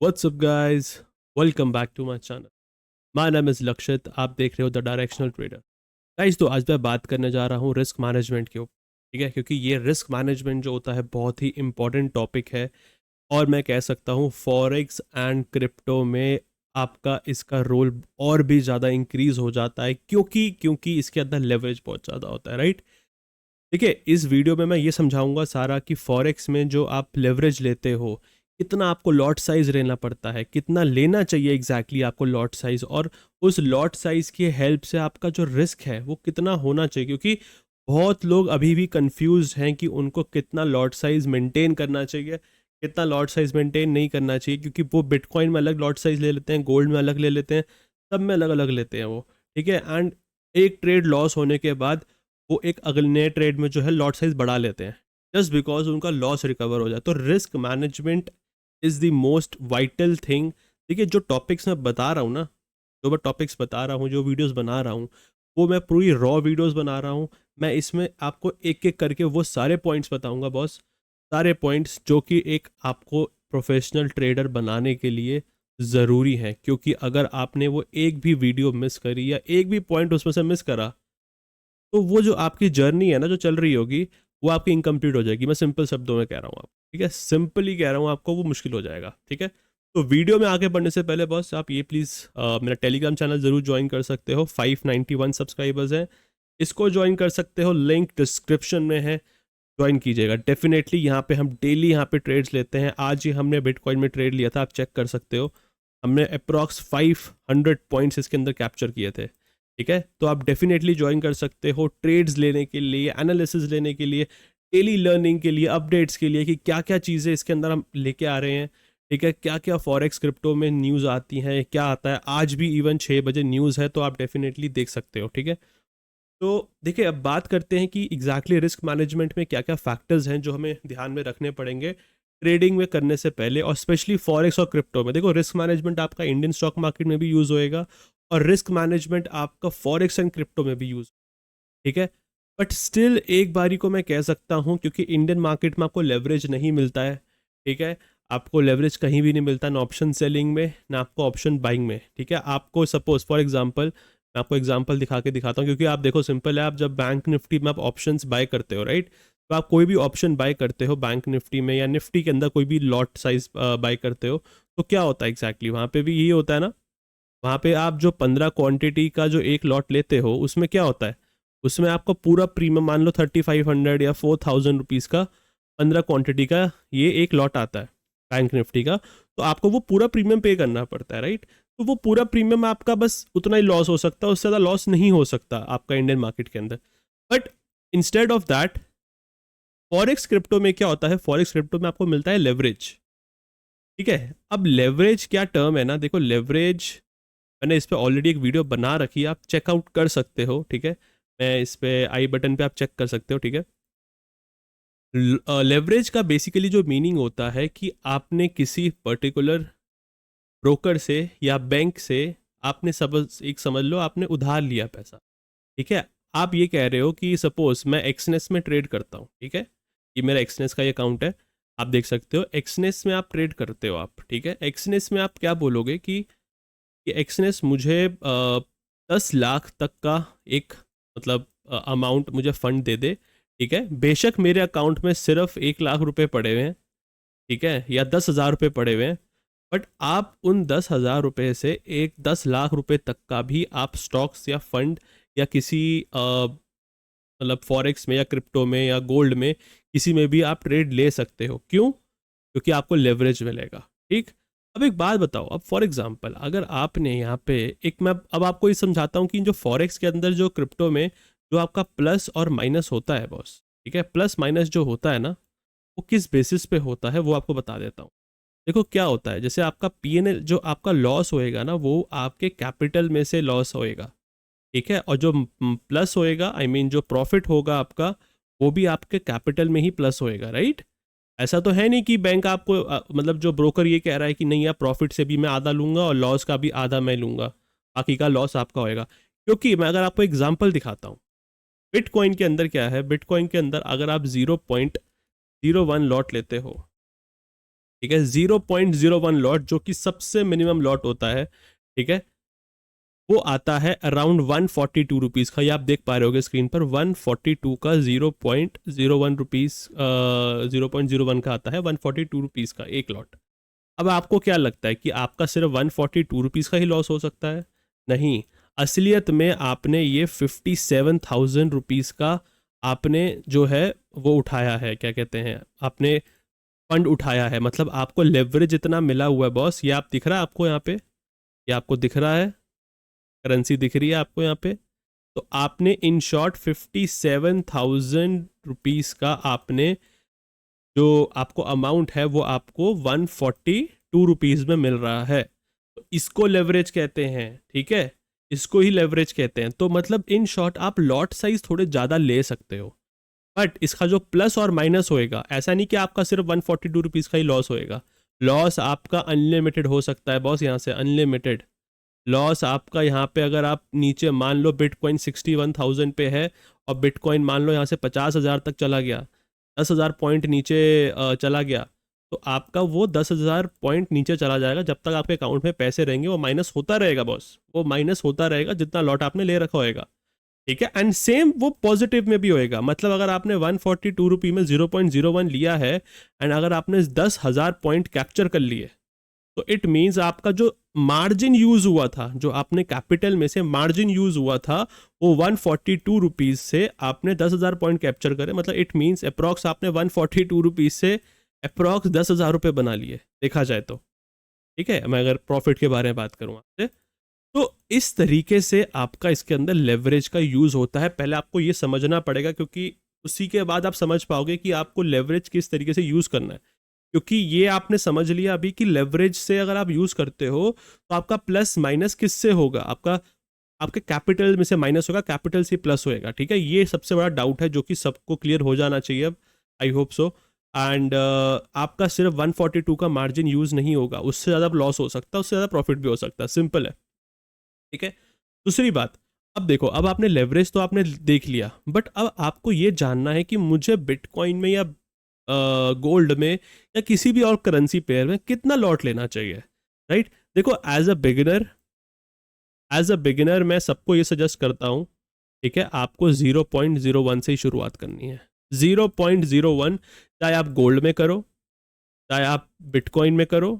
What's up guys? Welcome back to my channel. My name is Lakshit. आप देख रहे हो द डायरेक्शनल ट्रेडर. गाइस, तो आज मैं बात करने जा रहा हूँ रिस्क मैनेजमेंट के ऊपर. ठीक है, क्योंकि ये रिस्क मैनेजमेंट जो होता है बहुत ही इंपॉर्टेंट टॉपिक है. और मैं कह सकता हूँ फॉरेक्स एंड क्रिप्टो में आपका इसका रोल और भी ज़्यादा इंक्रीज हो जाता है, क्योंकि इसके अंदर लेवरेज बहुत ज़्यादा होता है, राइट. देखिए, इस वीडियो में मैं ये समझाऊंगा सारा कि फॉरेक्स में जो आप लेवरेज लेते हो, कितना आपको लॉट साइज लेना पड़ता है, कितना लेना चाहिए एग्जैक्टली आपको लॉट साइज, और उस लॉट साइज की हेल्प से आपका जो रिस्क है वो कितना होना चाहिए. क्योंकि बहुत लोग अभी भी कंफ्यूज हैं कि उनको कितना लॉट साइज मेंटेन करना चाहिए, कितना लॉट साइज मेंटेन नहीं करना चाहिए. क्योंकि वो बिटकॉइन में अलग लॉट साइज ले लेते हैं, गोल्ड में अलग ले लेते हैं, सब में अलग अलग लेते हैं वो. ठीक है, एंड एक ट्रेड लॉस होने के बाद वो एक अगले नए ट्रेड में जो है लॉट साइज बढ़ा लेते हैं, जस्ट बिकॉज उनका लॉस रिकवर हो जाए. तो risk management is the most vital thing. देखिए, जो टॉपिक्स मैं बता रहा हूँ ना, जो मैं टॉपिक्स बता रहा हूँ, जो वीडियोस बना रहा हूँ, वो मैं पूरी रॉ वीडियोस बना रहा हूँ. मैं इसमें आपको एक एक करके वो सारे पॉइंट्स बताऊंगा बॉस. सारे पॉइंट्स जो कि एक आपको प्रोफेशनल ट्रेडर बनाने के लिए ज़रूरी है. क्योंकि अगर आपने वो एक भी वीडियो मिस करी या एक भी पॉइंट उसमें से मिस करा, तो वो जो आपकी जर्नी है ना, जो चल रही होगी, वो आपकी इनकम्प्लीट हो जाएगी. मैं सिंपल शब्दों में कह रहा हूँ आप, ठीक है, सिंपल ही कह रहा हूँ आपको, वो मुश्किल हो जाएगा. ठीक है, तो वीडियो में आगे बढ़ने से पहले बॉस आप ये प्लीज़ मेरा टेलीग्राम चैनल ज़रूर ज्वाइन कर सकते हो. 591 सब्सक्राइबर्स हैं, इसको ज्वाइन कर सकते हो, लिंक डिस्क्रिप्शन में है, ज्वाइन कीजिएगा डेफिनेटली. यहाँ पे हम डेली यहाँ पे ट्रेड्स लेते हैं. आज ही हमने बिटकॉइन में ट्रेड लिया था, आप चेक कर सकते हो. हमने अप्रॉक्स 500 पॉइंट्स इसके अंदर कैप्चर किए थे. ठीक है, तो आप डेफिनेटली ज्वाइन कर सकते हो ट्रेड्स लेने के लिए, एनालिसिस लेने के लिए, डेली लर्निंग के लिए, अपडेट्स के लिए कि क्या क्या चीज़ें इसके अंदर हम लेके आ रहे हैं. ठीक है, क्या क्या फॉरेक्स क्रिप्टो में न्यूज़ आती हैं, क्या आता है. आज भी इवन 6 बजे न्यूज़ है, तो आप डेफिनेटली देख सकते हो. ठीक है, तो देखिए, अब बात करते हैं कि एग्जैक्टली रिस्क मैनेजमेंट में क्या क्या फैक्टर्स हैं जो हमें ध्यान में रखने पड़ेंगे ट्रेडिंग में करने से पहले, और स्पेशली फॉरेक्स और क्रिप्टो में. देखो, रिस्क मैनेजमेंट आपका इंडियन स्टॉक मार्केट में भी यूज़ होएगा, और रिस्क मैनेजमेंट आपका फॉरेक्स एंड क्रिप्टो में भी यूज़. ठीक है, बट स्टिल एक बारी को मैं कह सकता हूँ, क्योंकि इंडियन मार्केट में आपको लेवरेज नहीं मिलता है. ठीक है, आपको लेवरेज कहीं भी नहीं मिलता, ना ऑप्शन सेलिंग में, ना आपको ऑप्शन बाइंग में. ठीक है, आपको सपोज फॉर एग्जांपल, मैं आपको एग्जांपल दिखा के दिखाता हूँ. क्योंकि आप देखो, सिंपल है, आप जब बैंक निफ्टी में आप ऑप्शंस बाय करते हो, राइट, तो आप कोई भी ऑप्शन बाय करते हो बैंक निफ्टी में, या निफ्टी के अंदर कोई भी लॉट साइज बाय करते हो, तो क्या होता है एग्जैक्टली वहाँ पे भी यही होता है ना. वहाँ पे आप जो 15 क्वांटिटी का जो एक लॉट लेते हो, उसमें क्या होता है, उसमें आपको पूरा प्रीमियम, मान लो 3500 या 4000 रुपीज़ का 15 क्वांटिटी का ये एक लॉट आता है बैंक निफ्टी का. तो आपको वो पूरा प्रीमियम पे करना पड़ता है, राइट. तो वो पूरा प्रीमियम आपका बस उतना ही लॉस हो सकता है, उससे ज़्यादा लॉस नहीं हो सकता आपका इंडियन मार्केट के अंदर. But instead of that, forex crypto में क्या होता है, फॉरेक्स क्रिप्टो में आपको मिलता है लेवरेज. ठीक है, अब लेवरेज क्या टर्म है ना, देखो, लेवरेज मैंने इस पर ऑलरेडी एक वीडियो बना रखी है, आप चेकआउट कर सकते हो. ठीक है, मैं इस पे आई बटन पे आप चेक कर सकते हो. ठीक है, लेवरेज का बेसिकली जो मीनिंग होता है कि आपने किसी पर्टिकुलर ब्रोकर से या बैंक से, आपने समझ लो आपने उधार लिया पैसा. ठीक है, आप ये कह रहे हो कि सपोज मैं एक्सनेस में ट्रेड करता हूँ. ठीक है, ये मेरा एक्सनेस का ये अकाउंट है, आप देख सकते हो. एक्सनेस में आप ट्रेड करते हो आप. ठीक है, एक्सनेस में आप क्या बोलोगे कि एक्सनेस मुझे 10 लाख तक का एक, मतलब अमाउंट मुझे फंड दे दे. ठीक है, बेशक मेरे अकाउंट में सिर्फ 1 लाख रुपए पड़े हुए हैं, ठीक है, या 10 हज़ार रुपये पड़े हुए हैं, बट आप उन 10 हज़ार रुपये से एक 10 लाख रुपए तक का भी आप स्टॉक्स या फंड या किसी मतलब फॉरेक्स में या क्रिप्टो में या गोल्ड में, किसी में भी आप ट्रेड ले सकते हो. क्यों? क्योंकि आपको लेवरेज मिलेगा. ठीक, अब एक बात बताओ, अब फॉर एग्जांपल अगर आपने यहाँ पे एक, मैं अब आपको ये समझाता हूँ कि जो फॉरेक्स के अंदर जो क्रिप्टो में जो आपका प्लस और माइनस होता है बॉस. ठीक है, प्लस माइनस जो होता है ना, वो किस बेसिस पे होता है वो आपको बता देता हूँ. देखो क्या होता है, जैसे आपका पीएनएल जो आपका लॉस होएगा ना, वो आपके कैपिटल में से लॉस होएगा. ठीक है, और जो प्लस होएगा, आई मीन जो प्रॉफिट होगा आपका, वो भी आपके कैपिटल में ही प्लस होएगा, राइट. ऐसा तो है नहीं कि बैंक आपको मतलब जो ब्रोकर ये कह रहा है कि नहीं, आप प्रॉफिट से भी मैं आधा लूंगा और लॉस का भी आधा मैं लूंगा, बाकी का लॉस आपका होएगा. क्योंकि मैं अगर आपको एग्जांपल दिखाता हूँ, बिटकॉइन के अंदर क्या है, बिटकॉइन के अंदर अगर आप 0.01 लॉट लेते हो, ठीक है। 0.01 लॉट जो कि सबसे मिनिमम लॉट होता है, ठीक है, वो आता है अराउंड 142 रुपीज़ का। ये आप देख पा रहे होगे स्क्रीन पर, 142 का 0.01 रुपीज़, 0.01 का आता है 142 रुपीज़ का एक लॉट। अब आपको क्या लगता है कि आपका सिर्फ 142 रुपीज़ का ही लॉस हो सकता है? नहीं, असलियत में आपने ये 57,000 रुपीज़ का आपने जो है वो उठाया है, क्या कहते हैं, आपने फंड उठाया है। मतलब आपको लेवरेज इतना मिला हुआ है बॉस। ये आप दिख रहा है आपको यहाँ पे, ये आपको दिख रहा है, करेंसी दिख रही है आपको यहाँ पे। तो आपने इन शॉर्ट 57,000 रुपीज़ का आपने जो आपको अमाउंट है वो आपको 142 रुपीज़ में मिल रहा है। तो इसको लेवरेज कहते हैं, ठीक है, इसको ही लेवरेज कहते हैं। तो मतलब इन शॉर्ट आप लॉट साइज थोड़े ज़्यादा ले सकते हो, बट इसका जो प्लस और माइनस होएगा, ऐसा नहीं कि आपका सिर्फ 142 रुपीज़ का ही लॉस होएगा। लॉस आपका अनलिमिटेड हो सकता है बॉस, यहाँ से अनलिमिटेड लॉस आपका। यहाँ पे अगर आप नीचे मान लो बिटकॉइन 61,000 पे है और बिटकॉइन मान लो यहाँ से 50,000 तक चला गया, 10,000 पॉइंट नीचे चला गया, तो आपका वो 10,000 पॉइंट नीचे चला जाएगा। जब तक आपके अकाउंट में पैसे रहेंगे वो माइनस होता रहेगा बॉस, वो माइनस होता रहेगा जितना लॉट आपने ले रखा होएगा, ठीक है। एंड सेम वो पॉजिटिव में भी होएगा। मतलब अगर आपने 142 रुपी में 0.01 लिया है एंड अगर आपने 10,000 पॉइंट कैप्चर कर लिए, तो इट मीन्स आपका जो मार्जिन यूज हुआ था, जो आपने कैपिटल में से मार्जिन यूज हुआ था, वो 142 रुपीज से आपने 10,000 पॉइंट कैप्चर करे। मतलब इट मीन्स अप्रॉक्स आपने 142 रुपीज से अप्रॉक्स 10,000 रुपये बना लिए, देखा जाए तो, ठीक है। मैं अगर प्रॉफिट के बारे में बात करूँ आपसे, तो इस तरीके से आपका इसके अंदर लेवरेज का यूज होता है। पहले आपको ये समझना पड़ेगा, क्योंकि उसी के बाद आप समझ पाओगे कि आपको लेवरेज किस तरीके से यूज करना है। क्योंकि ये आपने समझ लिया अभी कि लेवरेज से अगर आप यूज करते हो तो आपका प्लस माइनस किससे होगा, आपका आपके कैपिटल में से माइनस होगा, कैपिटल से प्लस होएगा, ठीक है। ये सबसे बड़ा डाउट है जो कि सबको क्लियर हो जाना चाहिए अब, आई होप सो। एंड आपका सिर्फ 142 का मार्जिन यूज नहीं होगा, उससे ज़्यादा लॉस हो सकता है, उससे ज़्यादा प्रॉफिट भी हो सकता है, सिंपल है, ठीक है। दूसरी बात, अब देखो, अब आपने लेवरेज तो आपने देख लिया, बट अब आपको ये जानना है कि मुझे बिटकॉइन में या गोल्ड में या किसी भी और करेंसी पेयर में कितना लॉट लेना चाहिए, राइट। देखो, एज अ बिगिनर मैं सबको ये सजेस्ट करता हूँ, ठीक है, आपको 0.01 से ही शुरुआत करनी है। 0.01, चाहे आप गोल्ड में करो, चाहे आप बिटकॉइन में करो,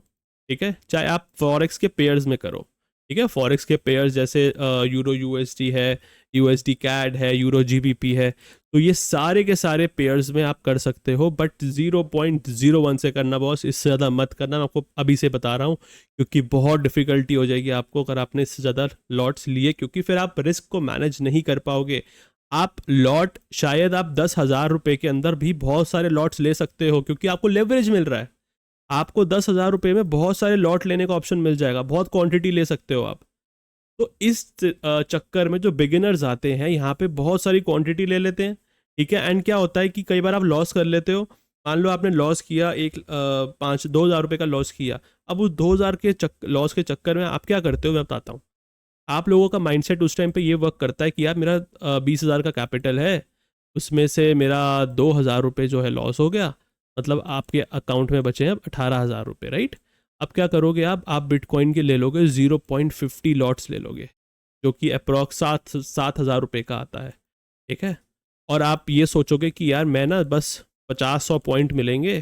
ठीक है, चाहे आप फॉरेक्स के पेयर्स में करो, ठीक है। फॉरेक्स के पेयर्स जैसे यूरो यूएसडी है, यूएसडी कैड है, यूरो जीबीपी है, तो ये सारे के सारे पेयर्स में आप कर सकते हो, बट 0.01 से करना बॉस, इससे ज़्यादा मत करना। मैं आपको अभी से बता रहा हूँ, क्योंकि बहुत डिफिकल्टी हो जाएगी आपको अगर आपने इससे ज़्यादा लॉट्स लिए, क्योंकि फिर आप रिस्क को मैनेज नहीं कर पाओगे। आप लॉट शायद आप 10,000 रुपये के अंदर भी बहुत सारे लॉट्स ले सकते हो, क्योंकि आपको लेवरेज मिल रहा है। आपको 10,000 रुपये में बहुत सारे लॉट लेने का ऑप्शन मिल जाएगा, बहुत क्वांटिटी ले सकते हो आप। तो इस चक्कर में जो बिगिनर्स आते हैं यहाँ पे बहुत सारी क्वांटिटी ले लेते हैं, ठीक है। एंड क्या होता है कि कई बार आप लॉस कर लेते हो। मान लो आपने लॉस किया, 2,000 रुपये का लॉस किया। अब उस 2,000 के लॉस के चक्कर में आप क्या करते हो, मैं बताता हूँ। आप लोगों का माइंडसेट उस टाइम पे ये वर्क करता है कि यार मेरा 20,000 का कैपिटल है, उसमें से मेरा 2,000 रुपये जो है लॉस हो गया, मतलब आपके अकाउंट में बचे हैं 18,000 रुपये, राइट। अब क्या करोगे आप बिटकॉइन के ले लोगे 0.50 लॉट्स ले लोगे, जो कि अप्रॉक्स 7,000 रुपये का आता है, ठीक है। और आप ये सोचोगे कि यार मैं ना बस 50-100 पॉइंट मिलेंगे,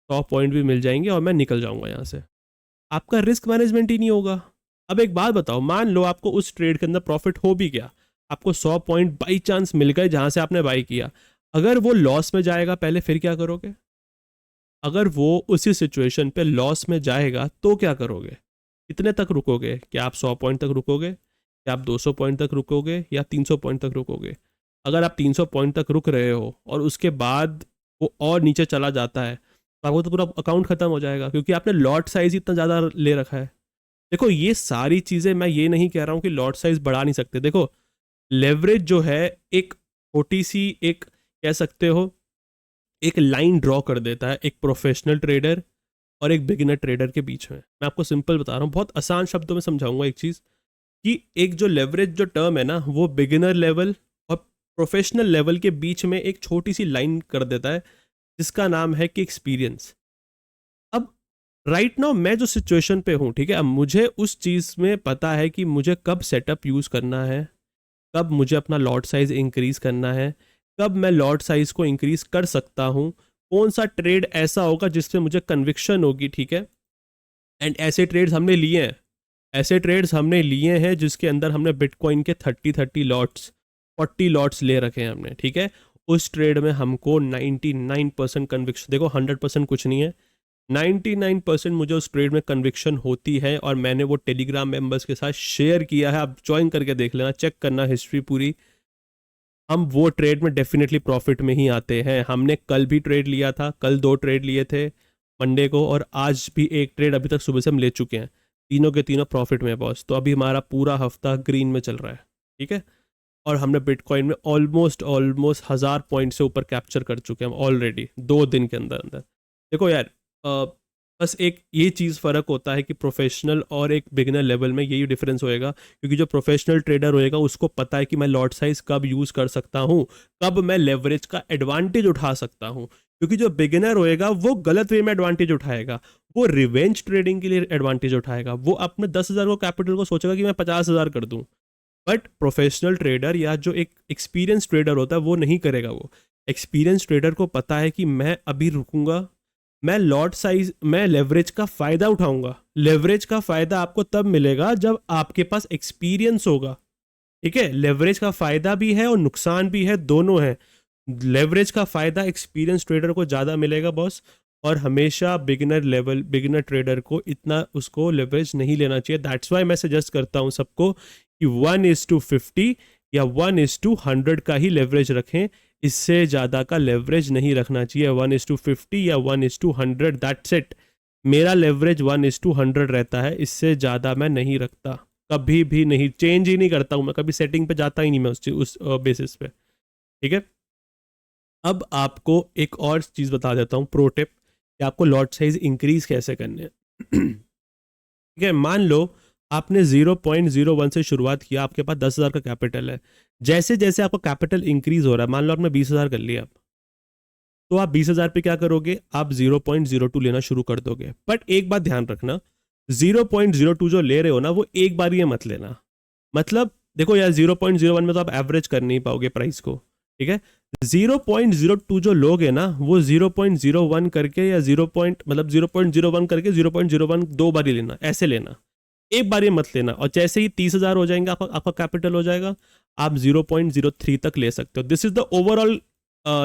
100 पॉइंट भी मिल जाएंगे और मैं निकल जाऊंगा यहाँ से। आपका रिस्क मैनेजमेंट ही नहीं होगा। अब एक बात बताओ, मान लो आपको उस ट्रेड के अंदर प्रॉफिट हो भी गया, आपको 100 पॉइंट बाई चांस मिल गए जहां से आपने बाई किया, अगर वो लॉस में जाएगा पहले, फिर क्या करोगे? अगर वो उसी सिचुएशन पे लॉस में जाएगा तो क्या करोगे? कितने तक रुकोगे? क्या आप 100 पॉइंट तक रुकोगे, क्या आप 200 पॉइंट तक रुकोगे, या 300 पॉइंट तक रुकोगे? अगर आप 300 पॉइंट तक रुक रहे हो और उसके बाद वो और नीचे चला जाता है, तो आपको तो पूरा अकाउंट खत्म हो जाएगा, क्योंकि आपने लॉट साइज इतना ज़्यादा ले रखा है। देखो, ये सारी चीज़ें, मैं ये नहीं कह रहा हूँ कि लॉट साइज बढ़ा नहीं सकते। देखो, लेवरेज जो है एक छोटी सी, एक कह सकते हो, एक लाइन ड्रॉ कर देता है एक प्रोफेशनल ट्रेडर और एक बिगिनर ट्रेडर के बीच में। मैं आपको सिंपल बता रहा हूँ, बहुत आसान शब्दों में समझाऊंगा एक चीज़, कि एक जो लेवरेज जो टर्म है ना, वो बिगिनर लेवल और प्रोफेशनल लेवल के बीच में एक छोटी सी लाइन कर देता है, जिसका नाम है कि एक्सपीरियंस। अब राइट नाउ मैं जो सिचुएशन पे हूँ, ठीक है, अब मुझे उस चीज़ में पता है कि मुझे कब सेटअप यूज़ करना है, कब मुझे अपना लॉट साइज इंक्रीज करना है, कब मैं लॉट साइज को इंक्रीज कर सकता हूँ, कौन सा ट्रेड ऐसा होगा जिसमें मुझे कन्विक्शन होगी, ठीक है। एंड ऐसे ट्रेड्स हमने लिए हैं, ऐसे ट्रेड्स हमने लिए हैं जिसके अंदर हमने बिटकॉइन के 30 40 लॉट्स ले रखे हैं हमने, ठीक है। उस ट्रेड में हमको 99% कन्विक्शन, देखो 100% कुछ नहीं है, 99% मुझे उस ट्रेड में कन्विक्शन होती है, और मैंने वो टेलीग्राम मेंबर्स के साथ शेयर किया है, आप ज्वाइन करके देख लेना, चेक करना हिस्ट्री पूरी। हम वो ट्रेड में डेफिनेटली प्रॉफिट में ही आते हैं। हमने कल भी ट्रेड लिया था, कल 2 ट्रेड लिए थे मंडे को, और आज भी एक ट्रेड अभी तक सुबह से हम ले चुके हैं, तीनों के तीनों प्रॉफिट में बॉस। तो अभी हमारा पूरा हफ्ता ग्रीन में चल रहा है, ठीक है। और हमने बिटकॉइन में ऑलमोस्ट ऑलमोस्ट 1000 पॉइंट से ऊपर कैप्चर कर चुके हैं हम ऑलरेडी 2 दिन के अंदर अंदर। देखो यार, बस एक ये चीज़ फ़र्क होता है कि प्रोफेशनल और एक बिगिनर लेवल में यही डिफरेंस होएगा, क्योंकि जो प्रोफेशनल ट्रेडर होएगा उसको पता है कि मैं लॉट साइज कब यूज़ कर सकता हूँ, कब मैं लेवरेज का एडवांटेज उठा सकता हूँ। क्योंकि जो बिगिनर होएगा वो गलत वे में एडवांटेज उठाएगा, वो रिवेंज ट्रेडिंग के लिए एडवांटेज उठाएगा, वो अपने 10,000 को कैपिटल को सोचेगा कि मैं 50,000 कर दूँ। बट प्रोफेशनल ट्रेडर या जो एक एक्सपीरियंस ट्रेडर होता है वो नहीं करेगा। वो एक्सपीरियंस ट्रेडर को पता है कि मैं अभी रुकूंगा, मैं लॉट साइज, मैं लेवरेज का फ़ायदा उठाऊंगा। लेवरेज का फ़ायदा आपको तब मिलेगा जब आपके पास एक्सपीरियंस होगा, ठीक है। लेवरेज का फ़ायदा भी है और नुकसान भी है, दोनों है। लेवरेज का फ़ायदा एक्सपीरियंस ट्रेडर को ज़्यादा मिलेगा बॉस, और हमेशा बिगिनर ट्रेडर को इतना उसको लेवरेज नहीं लेना चाहिए। दैट्स वाई मैं सजेस्ट करता हूँ सबको कि 1:50 या 1:100 का ही लेवरेज रखें, इससे ज़्यादा का लेवरेज नहीं रखना चाहिए। 1:50 या 1:100, दैट्स इट। मेरा लेवरेज 1:100 रहता है, इससे ज़्यादा मैं नहीं रखता, कभी भी नहीं, चेंज ही नहीं करता हूँ मैं, कभी सेटिंग पे जाता ही नहीं मैं उस बेसिस पे, ठीक है। अब आपको एक और चीज़ बता देता हूँ, प्रो टिप, कि आपको लॉट साइज इंक्रीज कैसे करने हैं। ठीक है, मान लो आपने 0.01 से शुरुआत किया, आपके पास 10,000 का कैपिटल है। जैसे जैसे आपका कैपिटल इंक्रीज हो रहा है, मान लो आपने 20,000 कर लिया, तो आप 20,000 पे क्या करोगे, आप 0.02 लेना शुरू कर दोगे। बट एक बात ध्यान रखना, 0.02 जो ले रहे हो ना, वो एक बार ये मत लेना। मतलब देखो यार, 0.01 में तो आप एवरेज कर नहीं पाओगे प्राइस को, ठीक है। 0.02 जो लोग है ना, वो 0.01 करके या 0.01 करके 0.01 दो बार ही लेना, ऐसे लेना, एक बार ये मत लेना। और जैसे ही 30,000 हो जाएंगे, आपका कैपिटल हो जाएगा, आप 0.03 तक ले सकते हो। This is the overall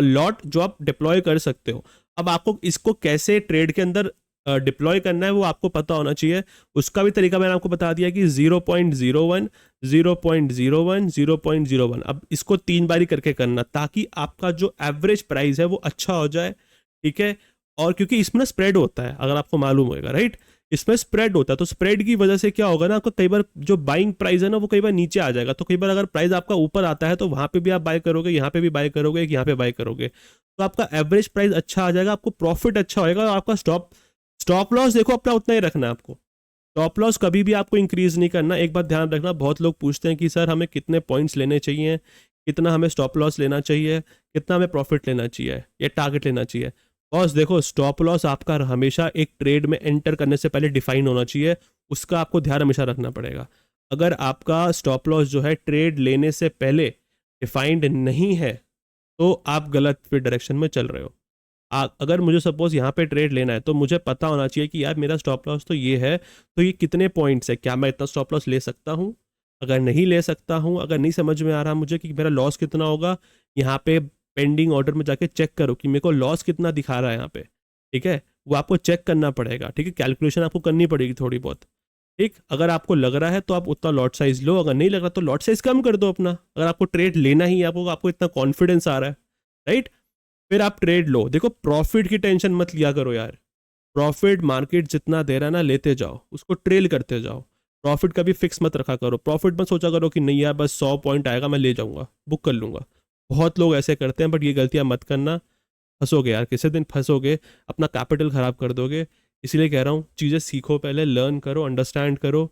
lot जो आप डिप्लॉय कर सकते हो। अब आपको इसको कैसे ट्रेड के अंदर डिप्लॉय करना है वो आपको पता होना चाहिए। उसका भी तरीका मैंने आपको बता दिया कि 0.01, 0.01, 0.01, अब इसको 3 बारी करके करना, ताकि आपका जो एवरेज प्राइस है वो अच्छा हो जाए, ठीक है। और क्योंकि इसमें स्प्रेड होता है, अगर आपको मालूम होगा, राइट, इसमें स्प्रेड होता है, तो स्प्रेड की वजह से क्या होगा ना, आपका कई बार जो बाइंग प्राइस है ना, वो कई बार नीचे आ जाएगा। तो कई बार अगर प्राइस आपका ऊपर आता है तो वहां पे भी आप बाय करोगे, यहाँ पे भी बाय करोगे, यहाँ पे बाय करोगे, तो आपका एवरेज प्राइस अच्छा आ जाएगा, आपको प्रॉफिट अच्छा होएगा। और आपका स्टॉप स्टॉप लॉस देखो अपना उतना ही रखना है आपको। स्टॉप लॉस कभी भी आपको इंक्रीज नहीं करना। एक बात ध्यान रखना, बहुत लोग पूछते हैं कि सर हमें कितने पॉइंट्स लेने चाहिए, कितना हमें स्टॉप लॉस लेना चाहिए, कितना हमें प्रॉफिट लेना चाहिए या टारगेट लेना चाहिए। बॉस देखो, स्टॉप लॉस आपका हमेशा एक ट्रेड में एंटर करने से पहले डिफाइन होना चाहिए, उसका आपको ध्यान हमेशा रखना पड़ेगा। अगर आपका स्टॉप लॉस जो है ट्रेड लेने से पहले डिफाइंड नहीं है, तो आप गलत फिर डायरेक्शन में चल रहे हो। अगर मुझे सपोज यहाँ पे ट्रेड लेना है, तो मुझे पता होना चाहिए कि यार मेरा स्टॉप लॉस तो ये है, तो ये कितने पॉइंट्स है, क्या मैं इतना स्टॉप लॉस ले सकता हूँ। अगर नहीं ले सकता हूँ, अगर नहीं समझ में आ रहा मुझे कि मेरा लॉस कितना होगा, यहाँ पे पेंडिंग ऑर्डर में जाके चेक करो कि मेरे को लॉस कितना दिखा रहा है यहाँ पे, ठीक है। वो आपको चेक करना पड़ेगा, ठीक है, कैलकुलेशन आपको करनी पड़ेगी थोड़ी बहुत, ठीक। अगर आपको लग रहा है तो आप उतना लॉट साइज लो, अगर नहीं लग रहा तो लॉट साइज कम कर दो अपना। अगर आपको ट्रेड लेना ही है, आपको इतना कॉन्फिडेंस आ रहा है, राइट, फिर आप ट्रेड लो। देखो, प्रॉफिट की टेंशन मत लिया करो यार, प्रॉफिट मार्केट जितना दे रहा है ना, लेते जाओ, उसको ट्रेल करते जाओ। प्रॉफिट कभी फिक्स मत रखा करो, प्रॉफिट मत सोचा करो कि नहीं यार बस 100 पॉइंट आएगा मैं ले जाऊंगा, बुक कर लूंगा। बहुत लोग ऐसे करते हैं, बट ये गलतियां मत करना, फंसोगे यार, किसी दिन फंसोगे, अपना कैपिटल खराब कर दोगे। इसीलिए कह रहा हूँ, चीज़ें सीखो, पहले लर्न करो, अंडरस्टैंड करो,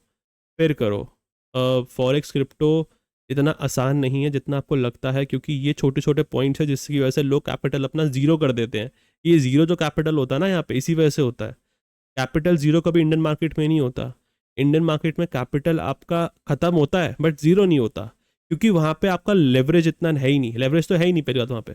फिर करो। फॉरेक्स क्रिप्टो इतना आसान नहीं है जितना आपको लगता है, क्योंकि ये छोटे छोटे पॉइंट्स है जिसकी वजह से लोग कैपिटल अपना जीरो कर देते हैं। ये जीरो जो कैपिटल होता है ना यहाँ पे, इसी वजह से होता है। कैपिटल जीरो कभी इंडियन मार्केट में नहीं होता। इंडियन मार्केट में कैपिटल आपका खत्म होता है बट जीरो नहीं होता, क्योंकि वहां पे आपका लेवरेज इतना है ही नहीं, लेवरेज तो है ही नहीं पहली बात वहां पे।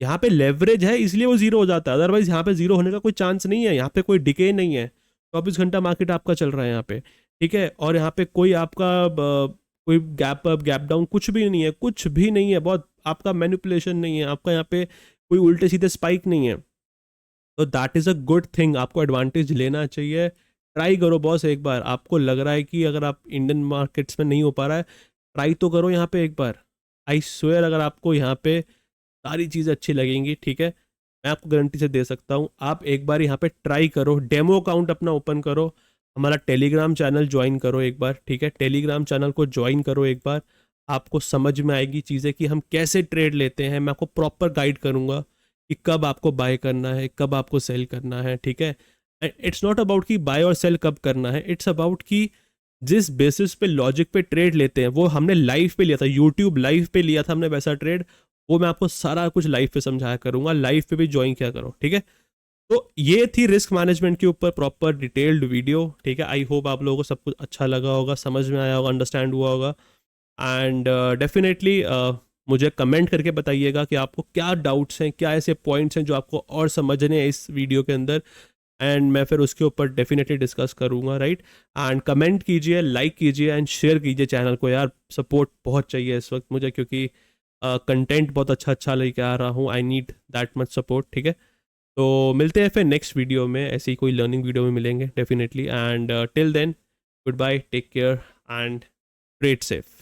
यहाँ पे लेवरेज है इसलिए वो जीरो हो जाता है, अदरवाइज यहाँ पे जीरो होने का कोई चांस नहीं है। यहाँ पे कोई डिके नहीं है, 24 घंटा मार्केट आपका चल रहा है यहाँ पे, ठीक है। और यहाँ पे कोई आपका कोई गैप अप गैप डाउन कुछ भी नहीं है, कुछ भी नहीं है, बहुत आपका मैनिपुलेशन नहीं है, आपका यहाँ पे कोई उल्टे सीधे स्पाइक नहीं है। तो that is a good thing, आपको एडवांटेज लेना चाहिए। ट्राई करो बॉस एक बार, आपको लग रहा है कि अगर आप इंडियन मार्केट्स में नहीं हो पा रहा है, ट्राई तो करो यहाँ पे एक बार। आई स्वेयर अगर आपको यहाँ पे सारी चीज़ें अच्छी लगेंगी, ठीक है, मैं आपको गारंटी से दे सकता हूँ। आप एक बार यहाँ पे ट्राई करो, डेमो अकाउंट अपना ओपन करो, हमारा टेलीग्राम चैनल ज्वाइन करो एक बार, ठीक है, टेलीग्राम चैनल को ज्वाइन करो एक बार। आपको समझ में आएगी चीज़ें कि हम कैसे ट्रेड लेते हैं, मैं आपको प्रॉपर गाइड करूँगा कि कब आपको बाय करना है, कब आपको सेल करना है, ठीक है। इट्स नॉट अबाउट कि बाय और सेल कब करना है, इट्स अबाउट कि जिस बेसिस पे लॉजिक पे ट्रेड लेते हैं वो हमने लाइव पे लिया था, यूट्यूब लाइव पे लिया था हमने वैसा ट्रेड, वो मैं आपको सारा कुछ लाइव पे समझाया करूंगा, लाइव पे भी ज्वाइन किया करो, ठीक है। तो ये थी रिस्क मैनेजमेंट के ऊपर प्रॉपर डिटेल्ड वीडियो, ठीक है। आई होप आप लोगों को सब कुछ अच्छा लगा होगा, समझ में आया होगा, अंडरस्टैंड हुआ होगा। एंड डेफिनेटली मुझे कमेंट करके बताइएगा कि आपको क्या डाउट्स हैं, क्या ऐसे पॉइंट्स हैं जो आपको और समझने हैं इस वीडियो के अंदर, एंड मैं फिर उसके ऊपर डेफिनेटली डिस्कस करूंगा, राइट। एंड कमेंट कीजिए, लाइक कीजिए एंड शेयर कीजिए चैनल को, यार सपोर्ट बहुत चाहिए इस वक्त मुझे, क्योंकि कंटेंट बहुत अच्छा अच्छा लेके आ रहा हूँ, I need that much support, ठीक है। तो मिलते हैं फिर नेक्स्ट वीडियो में, ऐसी कोई लर्निंग वीडियो में मिलेंगे definitely. And till then goodbye, take care and trade safe.